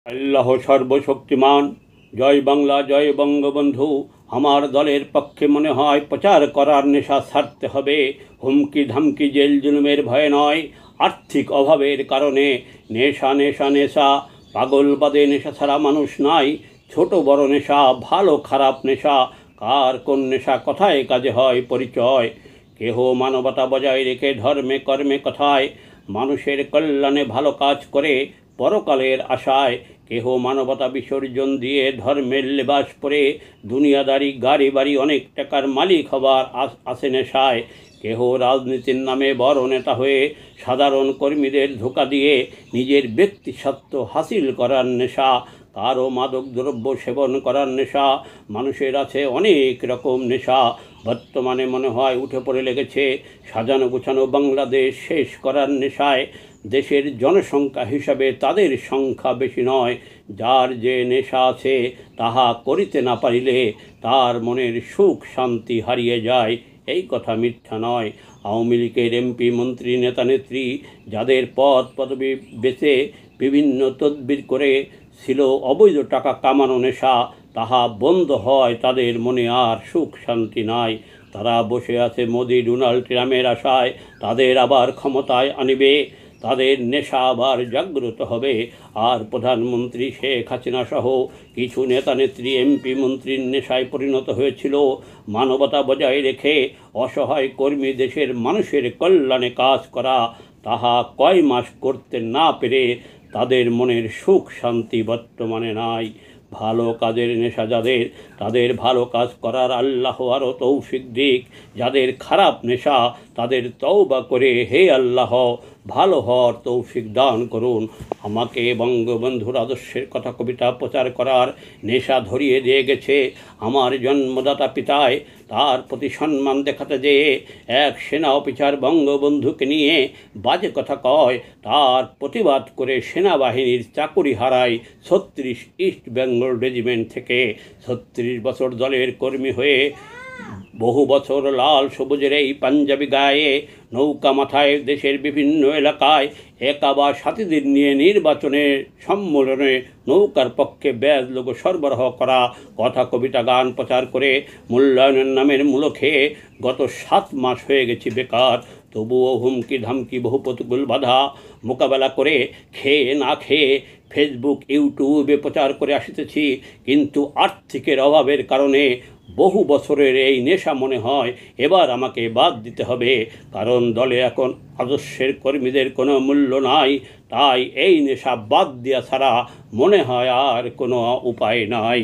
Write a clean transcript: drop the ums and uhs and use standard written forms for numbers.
আল্লাহ সর্বশক্তিমান। জয় বাংলা, জয় বঙ্গবন্ধু। আমার দলের পক্ষে মনে হয় প্রচার করার নেশা ছাড়তে হবে। হুমকি ধামকি জেল জুলুমের ভয়ে নয়, আর্থিক অভাবের কারণে। নেশা নেশা নেশা, পাগলবাদে নেশা ছাড়া মানুষ নাই। ছোট বড় নেশা, ভালো খারাপ নেশা, কার কোন নেশা কথায় কাজে হয় পরিচয়। কেহ মানবতা বজায় রেখে ধর্মে কর্মে কথায় মানুষের কল্যাণে ভালো কাজ করে পরকালের আশায়। কেহ মানবতা বিসর্জন দিয়ে ধর্মের লেবাস পরে দুনিয়াদারি গাড়ি বাড়ি অনেক টাকার মালিক হবার আসে নেশায়। কেহ রাজনীতির নামে বড় নেতা হয়ে সাধারণ কর্মীদের ধোঁকা দিয়ে নিজের ব্যক্তি স্বার্থ হাসিল করার নেশা। কারও মাদক দ্রব্য সেবন করার নেশা। মানুষের আছে অনেক রকম নেশা। বর্তমানে মনে হয় উঠে পড়ে লেগেছে সাজানো গোছানো বাংলাদেশ শেষ করার নেশায়। দেশের জনসংখ্যা হিসাবে তাদের সংখ্যা বেশি নয়। যার যে নেশা আছে তাহা করিতে না পারিলে তার মনের সুখ শান্তি হারিয়ে যায়, এই কথা মিথ্যা নয়। আওয়ামী লীগের এমপি মন্ত্রী নেতা নেত্রী যাদের পদ পদবি বেচে বিভিন্ন তদবির করে ছিল অবৈধ টাকা কামানো নেশা, তাহা বন্ধ হয় তাদের মনে আর সুখ শান্তি নাই। তারা বসে আছে মোদি ডোনাল্ড ট্রাম্পের আশায় তাদের আবার ক্ষমতায় আনিবে। তাদের নেশা আবার জাগ্রত হবে। আর প্রধানমন্ত্রী শেখ হাসিনা সহ কিছু নেতা নেত্রী এমপি মন্ত্রীর নেশায় পরিণত হয়েছিল মানবতা বজায় রেখে অসহায় কর্মী দেশের মানুষের কল্যাণে কাজ করা। তাহা কয় মাস করতে না পেরে তাদের মনের সুখ শান্তি বর্তমানে নাই। ভালো কাজের নেশা যাদের, তাদের ভালো কাজ করার আল্লাহ আরও তৌফিক দিক। যাদের খারাপ নেশা তাদের তওবা করে হে আল্লাহ ভালো হওয়ার তৌফিক দান করুন। আমাকে বঙ্গবন্ধুর আদর্শের কথা কবিতা প্রচার করার নেশা ধরিয়ে দিয়ে গেছে আমার জন্মদাতা পিতায়। তার প্রতি সম্মান দেখাতে যেয়ে এক সেনা অফিসার বঙ্গবন্ধুকে নিয়ে বাজে কথা কয়। তার প্রতিবাদ করে সেনাবাহিনীর চাকুরি হারায় 36 ইস্ট বেঙ্গল রেজিমেন্ট থেকে। 36 বছর দলের কর্মী হয়ে বহু বছর লাল সবুজের এই পাঞ্জাবি গায়ে নৌকা মাথায় দেশের বিভিন্ন এলাকায় একা বা সাথীদের নিয়ে নির্বাচনের সম্মেলনে নৌকার পক্ষে ব্যাজ লোগো সরবরাহ করা, কথা কবিতা গান প্রচার করে মূল্যায়নের নামের মূল্য খেয়ে গত 7 মাস হয়ে গেছি বেকার। তবুও হুমকি ধামকি বহু প্রতিকূল বাধা মোকাবেলা করে খেয়ে না খেয়ে ফেসবুক ইউটিউবে প্রচার করে আসিতেছি। কিন্তু আর্থিকের অভাবের কারণে বহু বছরের এই নেশা মনে হয় এবার আমাকে বাদ দিতে হবে। কারণ দলে এখন আদর্শের কর্মীদের কোনো মূল্য নাই। তাই এই নেশা বাদ দেওয়া ছাড়া মনে হয় আর কোনো উপায় নাই।